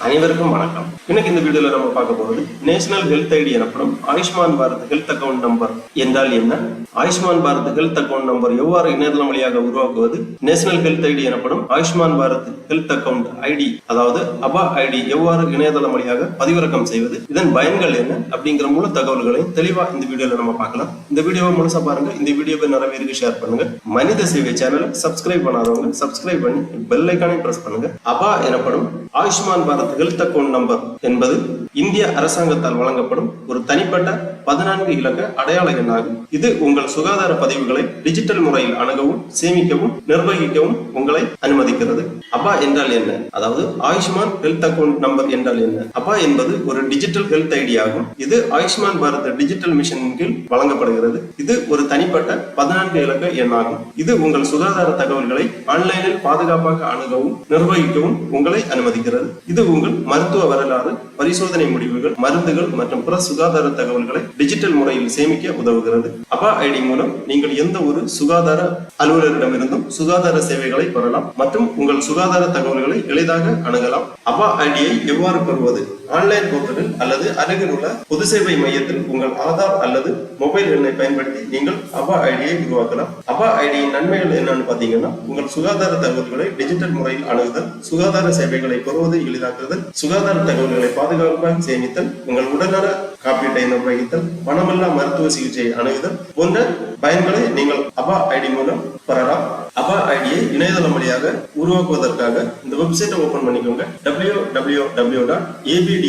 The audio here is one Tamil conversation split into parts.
அனைவருக்கும் வணக்கம். இன்னைக்கு இந்த வீடியோல நம்ம பார்க்க போறது நேஷனல் ஹெல்த் ஐடி எனப்படும் Ayushman Bharat health account number என்றால் என்ன, Ayushman Bharat health account number எவ்வாறு இணையதளம் வழியாக உருவாக்குவது, நேஷனல் ஹெல்த் ஐடி எனப்படும் Ayushman Bharat health account ID அதாவது அபா ஐடி எவ்வாறு இணையதளம் வழியாக பதிவிறக்கம் செய்வது, இதன் பயன்கள் என்ன அப்படிங்கிற முழு தகவல்களையும் தெளிவா இந்த வீடியோல நம்ம பார்க்கலாம். இந்த வீடியோவை முழுசா பாருங்க. இந்த வீடியோவை நிறைய பேருக்கு ஷேர் பண்ணுங்க. மனித சேவை சேனலை சப்ஸ்கிரைப் பண்ணாதவங்க சப்ஸ்கிரைப் பண்ணி பெல் ஐகானை பிரஸ் பண்ணுங்க. அபா எனப்படும் Ayushman Bharat health account number என்பது இந்திய அரசாங்கத்தால் வழங்கப்படும் ஒரு தனிப்பட்ட 14 இலக்க அடையாள எண்ணாகும். இது உங்கள் சுகாதார பதிவுகளை டிஜிட்டல் முறையில் அணுகவும் சேமிக்கவும் நிர்வகிக்கவும் உங்களை அனுமதிக்கிறது. அபா என்றால் என்ன, அதாவது ஆயுஷ்மான் ஹெல்த் அக்கவுண்ட் நம்பர் என்றால் என்ன? அபா என்பது ஒரு டிஜிட்டல் ஹெல்த் ஐடி ஆகும். இது ஆயுஷ்மான் பாரத் டிஜிட்டல் மிஷனின் கீழ் வழங்கப்படுகிறது. இது ஒரு தனிப்பட்ட 14 இலக்க எண்ணாகும். இது உங்கள் சுகாதார தகவல்களை ஆன்லைனில் பாதுகாப்பாக அணுகவும் நிர்வகிக்கவும் உங்களை அனுமதிக்கிறது. இது உங்கள் மருத்துவ வரலாறு, பரிசோதனை முடிவுகள், மருந்துகள் மற்றும் பிற சுகாதார தகவல்களை டிஜிட்டல் முறையில் சேமிக்க உதவுகிறது. அபா ஐடி மூலம் நீங்கள் எந்த ஒரு சுகாதார அலுவலரிடமிருந்தும் சுகாதார சேவைகளை பெறலாம் மற்றும் உங்கள் சுகாதார தகவல்களை எளிதாக அணுகலாம். அபா ஐடியை எவ்வாறு பெறுவது? ஆன்லைன் போர்ட்டலில் அல்லது அருகில் உள்ள பொது சேவை மையத்தில் உங்கள் ஆதார் அல்லது மொபைல் எண்ணை பயன்படுத்தி நீங்கள் அபா ஐடியை உருவாக்கலாம். அபா ஐடியின் நன்மைகள் என்னன்னு பாத்தீங்கன்னா, உங்கள் சுகாதார தகவல்களை டிஜிட்டல் முறையில் அணுகுதல், சுகாதார சேவைகளை பெறுவது எளிதாக்குதல், சுகாதார தகவல்களை பாதுகாப்பாக சேமித்தல், உங்கள் உடல்நல காப்பீட்டை நிர்வகித்தல், பணமில்லா மருத்துவ சிகிச்சையை அணுகுதல் போன்ற பயன்களை நீங்கள் அபா ஐடி மூலம் பெறலாம். அபா ஐடியை இணையதளம் வழியாக உருவாக்குவதற்காக இந்த வெப்சைட்டை ஓபன் பண்ணிக்கோங்க. www.abdm.gov.in.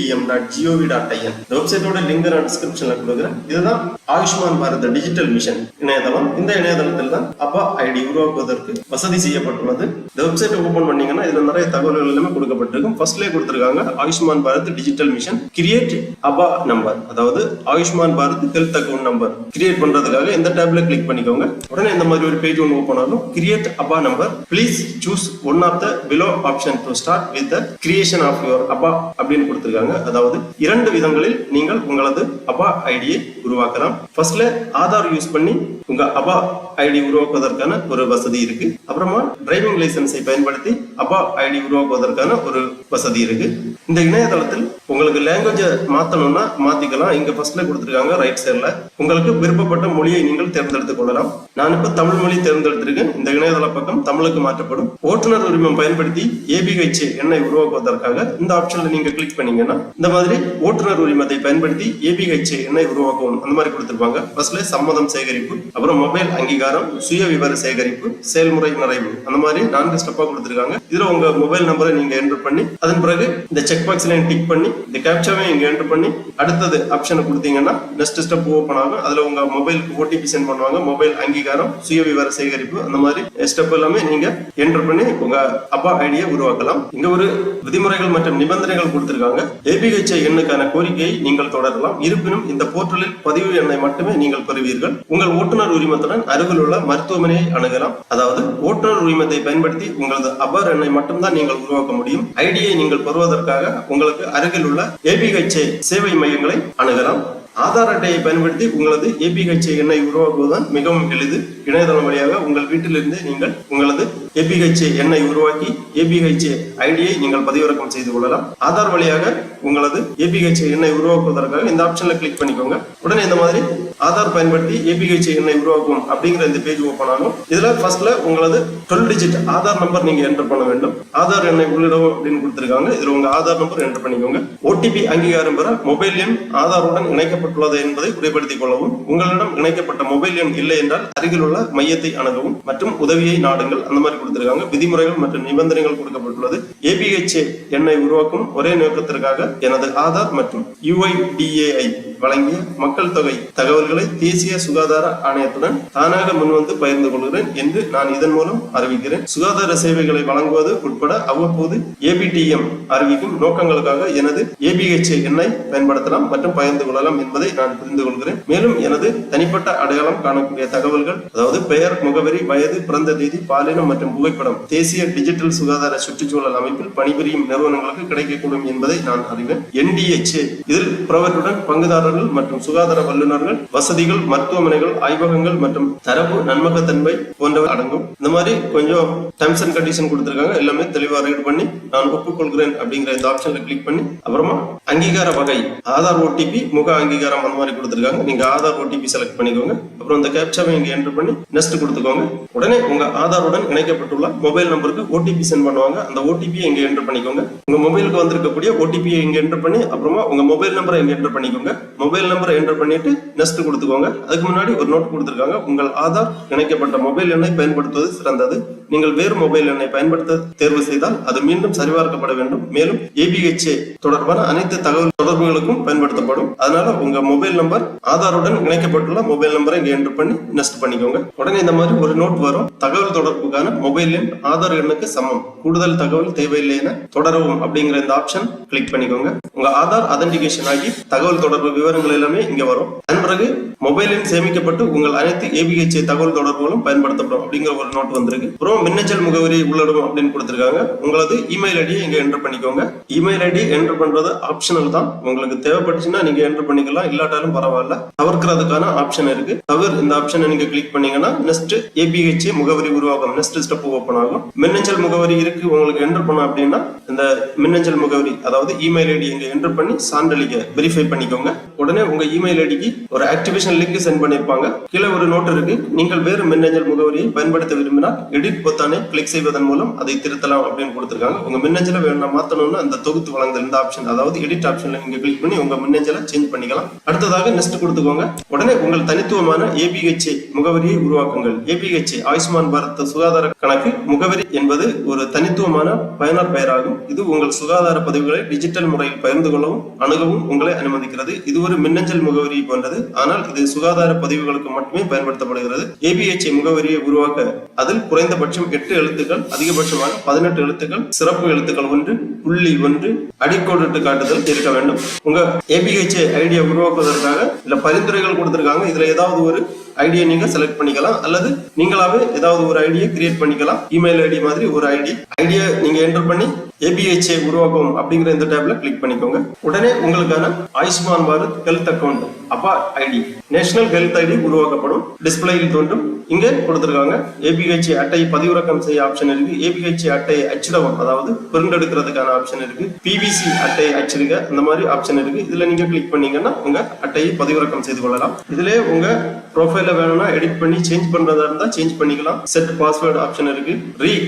இந்த வெப்சைட்டோட லிங்க் நான் டிஸ்கிரிப்ஷன்ல கொடுக்குறேன். இதுதான் ஆயுஷ்மான் பாரத் டிஜிட்டல் மிஷன் இணையதளம். இந்த இணையதளத்தில் தான் அபா ஐடி உருவாக்குவதற்கு வசதி செய்யப்பட்டுள்ளது. இந்த வெப்சைட்டை ஓபன் பண்ணீங்கன்னா இதுல நிறைய தகவல்கள் எல்லாமே கொடுக்கப்பட்டிருக்கும். ஃபர்ஸ்ட்லேயே கொடுத்திருக்காங்க Ayushman Bharat digital mission create ABHA number, அதாவது Ayushman Bharat health account number create பண்றதுக்காக இந்த டேப்ல கிளிக் பண்ணிக்கோங்க. உடனே இந்த மாதிரி ஒரு பேஜ் ஒன்று ஓபன் ஆகும். Create ABHA number, please choose one of the below option to start with the creation of your ABHA அப்படின்னு கொடுத்திருக்காங்க. அதாவது 2 விதங்களில் நீங்கள் உங்களது அபா ஐடியை உருவாக்கலாம். ஃபர்ஸ்ட்ல ஆதார் யூஸ் பண்ணி உங்க அபா ஐடி உருவாக்குவதற்கான ஒரு வசதி இருக்கு. அப்புறமா டிரைவிங் லைசன்ஸை பயன்படுத்தி அபா ஐடி உருவாக்குவதற்கான ஒரு வசதி இருக்கு. இந்த இணையதளத்தில் உங்களுக்கு லாங்குவேஜ் மாத்தணும்னா மாத்திக்கலாம். இங்க ஃபர்ஸ்ட்ல கொடுத்திருக்காங்க ரைட் சைட்ல. உங்களுக்கு விருப்பப்பட்ட மொழியை நீங்கள் தேர்ந்தெடுத்துக் கொள்ளலாம். நான் இப்ப தமிழ் மொழி தேர்ந்தெடுத்திருக்கேன். இந்த இணையதள பக்கம் தமிழுக்கு மாற்றப்படும். ஓட்டுநர் உரிமம் பயன்படுத்தி ஏபிஹெச் எண்ணை உருவாக்குவதற்காக இந்த ஆப்ஷன்ல நீங்க கிளிக் பண்ணீங்கன்னா இந்த மாதிரி ஓட்டுநர் உரிமத்தை பயன்படுத்தி ஏபிஹெச் எண்ணை உருவாக்குவோம் அந்த மாதிரி கொடுத்திருப்பாங்க. ஃபர்ஸ்ட்ல சம்மதம் சேகரிப்பு, அப்புறம் மொபைல் அங்கீகாரம், சுய விவர சேகரிப்பு, செயல்முறை நிறைவு, அந்த மாதிரி 4 ஸ்டெப்பா கொடுத்திருக்காங்க. இதுல உங்க மொபைல் நம்பரை நீங்க என்டர் பண்ணி அதன் பிறகு இந்த செக் பாக்ஸ்ல டிக் பண்ணி இந்த கேப்சாவை இங்க என்டர் பண்ணி அடுத்தது ஆப்ஷனை கொடுத்தீங்கன்னா நெக்ஸ்ட் ஸ்டெப் ஓபன் ஆகும். அதுல உங்க மொபைலுக்கு ஓடிபி சென்ட் பண்ணுவாங்க. மொபைல் அங்கீகாரம், சுய விவர சேகரிப்பு, அந்த மாதிரி ஸ்டெப் எல்லாமே நீங்க என்டர் பண்ணி உங்க அபா ஐடியை உருவாக்கலாம். இங்க ஒரு விதிமுறைகள் மற்றும் நிபந்தனைகள் கொடுத்திருக்காங்க. ஏபிஹெச் எண்ணுக்கான கோரிக்கையை நீங்கள் தொடரலாம். இருப்பினும் இந்த போர்ட்டலில் பதிவு எண்ணை மட்டுமே நீங்கள் பெறுவீர்கள். உங்கள் ஓட்டுநர் உரிமத்துடன் அருகில் உள்ள மருத்துவமனையை அணுகலாம். அதாவது ஓட்டுநர் உரிமத்தை பயன்படுத்தி உங்களது அபர் எண்ணை மட்டும்தான் நீங்கள் உருவாக்க முடியும். ஐடியை நீங்கள் பெறுவதற்காக உங்களுக்கு அருகில் உள்ள ஏபிஹெச் சேவை மையங்களை அணுகலாம். ஆதார் அட்டையை பயன்படுத்தி உங்களது ஏபிஹெச் எண்ணை உருவாக்குவதுதான் மிகவும் எளிது. இணையதளம் வழியாக உங்கள் வீட்டிலிருந்து நீங்கள் உங்களது ஏபிஹெச் எண்ணை உருவாக்கி ஏபிஹெச் ஐடியை நீங்கள் பதிவிறக்கம் செய்து கொள்ளலாம். ஆதார் வழியாக உங்களது ஏபிஹெச் எண்ணை உருவாக்குவதற்காக இந்த ஆப்ஷன்ல கிளிக் பண்ணிக்கோங்க. உடனே இந்த மாதிரி ஆதார் பயன்படுத்தி ஏபிஹெச் எண்ணை உருவாக்கும் அப்படிங்கிற இந்த பேஜ் ஓபன் ஆகும். இதுல ஃபர்ஸ்ட்ல உங்களது 12 டிஜிட் ஆதார் நம்பர் நீங்க என்டர் பண்ண வேண்டும். ஆதார் எண்ணை உள்ளிடவும் அப்படின்னு கொடுத்திருக்காங்க. இதுல உங்க ஆதார் நம்பர் என்டர் பண்ணிக்கோங்க. ஓடிபி அங்கீகாரம் பெற மொபைல் எண் ஆதாருடன் இணைக்கப்பட்டுள்ளது என்பதை உறுதிப்படுத்திக் கொள்ளவும். உங்களிடம் இணைக்கப்பட்ட மொபைல் எண் இல்லை என்றால் அருகில் உள்ள மையத்தை அணுகவும் மற்றும் உதவியை நாடுங்கள் அந்த மாதிரி கொடுத்திருக்காங்க. விதிமுறைகள் மற்றும் நிபந்தனைகள் கொடுக்கப்பட்டுள்ளது. ஏபிஹெச் எண்ணை உருவாக்கும் ஒரே நோக்கத்திற்காக எனது ஆதார் மற்றும் UIDAI வழங்கிய மக்கள் தொகை தகவல்களை தேசிய சுகாதார ஆணையத்துடன் தானாக முன்வந்து பகிர்ந்து கொள்கிறேன் என்று நான் இதன் மூலம் அறிவிக்கிறேன். சுகாதார சேவைகளை வழங்குவது உட்பட அவ்வப்போது ABDM அறிவிக்கும் நோக்கங்களுக்காக எனது ஏபிஹெச் எண்ணை பயன்படுத்தலாம் மற்றும் பகிர்ந்து கொள்ளலாம் என்பதை நான் புரிந்து கொள்கிறேன். மேலும் எனது தனிப்பட்ட அடையாளம் காணக்கூடிய தகவல்கள், அதாவது பெயர், முகவரி, வயது, பிறந்த தேதி, பாலினம் மற்றும் புகைப்படம் தேசிய டிஜிட்டல் சுகாதார சுற்றுச்சூழல் அமைப்பில் பணிபுரியும் நிறுவனங்களுக்கு கிடைக்கக்கூடும் என்பதை நான் அறிவேன். NDHA இதில் புறவற்றுடன் பங்குதாரர் பணியாளர்கள் மற்றும் சுகாதார வல்லுநர்கள், வசதிகள், மருத்துவமனைகள், ஆய்வகங்கள் மற்றும் தரவு நன்மகத்தன்மை போன்றவை அடங்கும். இந்த மாதிரி கொஞ்சம் டெர்ம்ஸ் அண்ட் கண்டிஷன் கொடுத்திருக்காங்க. எல்லாமே தெளிவா ரீட் பண்ணி நான் ஒப்புக்கொள்கிறேன் அப்படிங்கிற இந்த ஆப்ஷன்ல கிளிக் பண்ணி அப்புறமா அங்கீகார வகை ஆதார் ஓடிபி, முக அங்கீகாரம் அந்த மாதிரி கொடுத்திருக்காங்க. நீங்க ஆதார் ஓடிபி செலக்ட் பண்ணிக்கோங்க. அப்புறம் இந்த கேப்சாவை இங்க என்டர் பண்ணி நெக்ஸ்ட் கொடுத்துக்கோங்க. உடனே உங்க ஆதாருடன் இணைக்கப்பட்டுள்ள மொபைல் நம்பருக்கு ஓடிபி சென்ட் பண்ணுவாங்க. அந்த ஓடிபியை இங்க என்டர் பண்ணிக்கோங்க. உங்க மொபைலுக்கு வந்திருக்கக்கூடிய ஓடிபியை இங்க என்டர் பண்ணி அப்புறமா உங்க மொபைல் நம்பரை இங்க என்டர் பண்ணிக்கோங்க. மொபைல் நம்பரை என்டர் பண்ணிட்டு நெக்ஸ்ட் கொடுத்துக்கோங்க. அதுக்கு முன்னாடி ஒரு நோட் கொடுத்திருக்காங்க. உங்கள் ஆதார் இணைக்கப்பட்ட மொபைல் எண்ணை பயன்படுத்துவது சிறந்தது. நீங்கள் வேறு மொபைல் எண்ணை பயன்படுத்த தேர்வு செய்தால் அது மீண்டும் சரிபார்க்கப்பட வேண்டும். மேலும் ABHA தொடர்பான அனைத்து தகவல் தொடர்புகளுக்கும் பயன்படுத்தப்படும். அதனால உங்க மொபைல் நம்பர் ஆதாருடன் இணைக்கப்பட்டுள்ள மொபைல் நம்பரை இங்க என்டர் பண்ணி நெக்ஸ்ட் பண்ணிக்கோங்க. உடனே இந்த மாதிரி ஒரு நோட் வரும். தகவல் தொடர்புக்கான மொபைல் எண் ஆதார் எண்ணுக்கு சமம். கூடுதல் தகவல் தேவையில்லை என தொடரவும் அப்படிங்கிற இந்த ஆப்ஷன் கிளிக் பண்ணிக்கோங்க. உங்க ஆதார் அதென்டிகேஷன் ஆகி தகவல் தொடர்பு விவரங்கள் எல்லாமே இங்க வரும். அதன் பிறகு மொபைல் எண் சேமிக்கப்பட்டு உங்கள் அனைத்து ABHA தகவல் தொடர்புகளும் பயன்படுத்தப்படும் அப்படிங்கிற ஒரு நோட் வந்திருக்கு. அப்புறம் மின்னஞ்சல் முகவரி உள்ளிடும் அப்படின்னு கொடுத்திருக்காங்க. உங்களது இமெயில் ஐடியை இங்க என்டர் பண்ணிக்கோங்க. இமெயில் ஐடி என்டர் பண்றது ஆப்ஷனல் தான். உங்களுக்கு தேவைப்பட்டுச்சுன்னா நீங்க என்டர் பண்ணிக்கலாம், இல்லாட்டாலும் பரவாயில்ல. தவிர்க்கிறதுக்கான ஆப்ஷன் இருக்கு. இந்த ஆப்ஷனை நீங்க கிளிக் பண்ணீங்கன்னா நெக்ஸ்ட் ABHA முகவரி உருவாகும். நெக்ஸ்ட் ஸ்டெப் ஓபன் ஆகும். மின்னஞ்சல் முகவரி இருக்கு உங்களுக்கு என்டர் பண்ண அப்படின்னா இந்த மின்னஞ்சல் முகவரி அதாவது இமெயில் ஐடி இங்க என்டர் பண்ணி சான்றளிக்க வெரிஃபை பண்ணிக்கோங்க. உடனே உங்க இமெயில் ஐடிக்கு ஒரு ஆக்டிவேஷன் லிங்க் சென்ட் பண்ணிருப்பாங்க. கீழே ஒரு நோட் இருக்கு. நீங்கள் வேறு மின்னஞ்சல் முகவரியை பயன்படுத்த விரும்பினால் எடிட் பொத்தானை கிளிக் செய்வதன் மூலம் அதை திருத்தலாம் அப்படின்னு கொடுத்திருக்காங்க. உங்க மின்னஞ்சலை வேணும் மாத்தணும்னா அந்த தொகுத்து வழங்குதல் இந்த ஆப்ஷன் அதாவது எடிட் ஆப்ஷன்ல நீங்க கிளிக் பண்ணி உங்க மின்னஞ்சலை சேஞ்ச் பண்ணிக்கலாம். அடுத்ததாக நெக்ஸ்ட் கொடுத்துக்கோங்க. உடனே உங்கள் தனித்துவமான ABHA முகவரியை உருவாக்குங்கள். ABHA ஆயுஷ்மான் பாரத் சுகாதார கணக்கு முகவரி என்பது ஒரு தனித்துவமான பயனர் பெயராகும். இது உங்கள் சுகாதார பதிவுகளை டிஜிட்டல் முறையில் பகிர்ந்து கொள்ளவும் அணுகவும் உங்களை அனுமதிக்கிறது. இது ஒரு மின்னஞ்சல் முகவரி போன்றது. ஆனால் இது சுகாதார பதிவுகளுக்கு மட்டுமே பயன்படுத்தப்படுகிறது. ABHA முகவரியை உருவாக்க அதில் குறைந்தபட்சம் 8 எழுத்துக்கள், அதிகபட்சமாக 18 எழுத்துக்கள், சிறப்பு எழுத்துக்கள் 1, புள்ளி 1, அடிக்கோடிட்டு காட்டுதல் இருக்க வேண்டும். உங்க ABHA ஐடியா உருவாக்குவதற்காக இல்ல பரிந்துரைகள் கொடுத்திருக்காங்க. இதுல ஏதாவது ஒரு ஐடியா நீங்க செலக்ட் பண்ணிக்கலாம் அல்லது நீங்களாவே ஏதாவது ஒரு ஐடியா கிரியேட் பண்ணிக்கலாம். இமெயில் ஐடி மாதிரி ஒரு ஐடியா நீங்க என்டர் பண்ணி ABHA உருவாக்கும் அப்படிங்கிற இந்த டேப்ல கிளிக் பண்ணிக்கோங்க. உடனே உங்களுக்கான ஆயுஷ்மான் பாரத் ஹெல்த் அக்கௌண்ட் அப்பா ஐடி நேஷனல் ஹெல்த் ஐடி உருவாக்கப்படும். டிஸ்பிளேயில் தோன்றும். இங்க கொடுத்திருக்காங்க ABHA அட்டை பதிவிறக்கம் செய்ய ஆப்ஷன் இருக்கு. ABHA அட்டை அச்சிடவும் அதாவது பிரிண்ட் எடுக்கிறதுக்கான ஆப்ஷன் இருக்கு. PVC அட்டை அச்சிடுங்க அந்த மாதிரி ஆப்ஷன் இருக்கு. இதுல நீங்க கிளிக் பண்ணீங்கன்னா உங்க அட்டையை பதிவிறக்கம் செய்து கொள்ளலாம். இதுல உங்க ப்ரொஃபைல வேணும்னா எடிட் பண்ணி சேஞ்ச் பண்றதா இருந்தா சேஞ்ச் பண்ணிக்கலாம். செட் பாஸ்வேர்டு ஆப்ஷன் இருக்கு.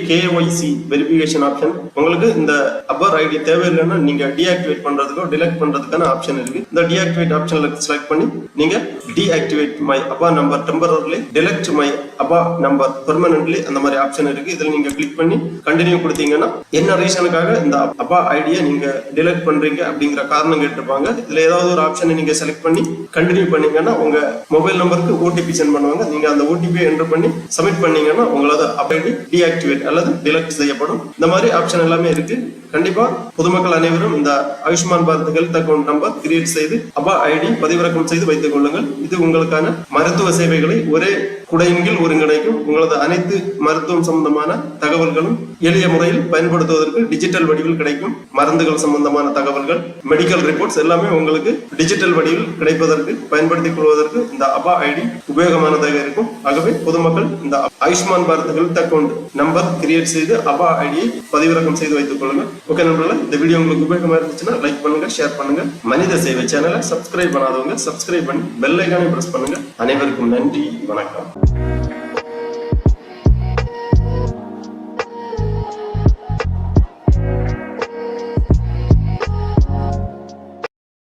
KYC verification option. உங்களுக்கு இந்த அபர் ஐடி தேவையில்லைன்னா நீங்க டீஆக்டிவேட் பண்றதுக்கோ டிலீட் பண்றதுக்கான ஆப்ஷன் இருக்கு. இந்த டீஆக்டிவேட் ஆப்ஷன்ல செலக்ட் பண்ணி நீங்க டீஆக்டிவேட் மை அப்பா நம்பர் டெம்பரரிலி, டிலீட் மை அப்பா நம்பர் பெர்மனன்ட்லி அந்த மாதிரி ஆப்ஷன் இருக்கு. இதுல நீங்க கிளிக் பண்ணி கண்டினியூ கொடுத்தீங்கன்னா என்ன ரீசனுக்காக இந்த அப்பா ஐடியை நீங்க டிலீட் பண்றீங்க அப்படிங்கிற காரணம் கேட்டிருப்பாங்க. இதுல ஏதாவது ஒரு ஆப்ஷனை நீங்க செலக்ட் பண்ணி கண்டினியூ பண்ணீங்கன்னா உங்க மொபைல் நம்பருக்கு OTP சென்ட் பண்ணுவாங்க. நீங்க அந்த OTP என்டர் பண்ணி சப்மிட் பண்ணீங்கன்னா உங்களோட ஐடி டீஆக்டிவேட் அல்லது டிலீட் செய்யப்படும். இந்த மாதிரி ஆப்ஷன் எல்லாமே இருக்கு. கண்டிப்பா பொதுமக்கள் அனைவரும் இந்த Ayushman Bharat health account number create செய்து அப்பா ஐடி பதிவிறக்கம் செய்து வைத்துக் கொள்ளுங்கள். இது உங்களுக்கான மருத்துவ சேவைகளை ஒரே குடையின் கீழ் ஒருங்கிணைக்கும். உங்களது அனைத்து மருத்துவம் சம்பந்தமான தகவல்களும் எளிய முறையில் பயன்படுத்துவதற்கு டிஜிட்டல் வடிவில் கிடைக்கும். மருந்துகள் சம்பந்தமான தகவல்கள், மெடிக்கல் ரிப்போர்ட்ஸ் எல்லாமே உங்களுக்கு டிஜிட்டல் வடிவில் கிடைப்பதற்கு பயன்படுத்திக் கொள்வதற்கு இந்த அப்பா ஐடி உபயோகமானதாக இருக்கும். ஆகவே பொதுமக்கள் இந்த Ayushman Bharat health account number create செய்து அப்பா ஐடியை பதிவிறக்கம் செய்து வைத்துக் கொள்ளுங்கள். ஓகே நண்பர்களே, இந்த வீடியோ உங்களுக்கு உபயோகமா இருந்துச்சுன்னா லைக் பண்ணுங்க, ஷேர் பண்ணுங்க. மனித சேவை சேனலை சப்ஸ்கிரைப் பண்ணாதவங்க சப்ஸ்கிரைப் பண்ணி பெல் ஐகானை பிரஸ் பண்ணுங்க. அனைவருக்கும் நன்றி, வணக்கம்.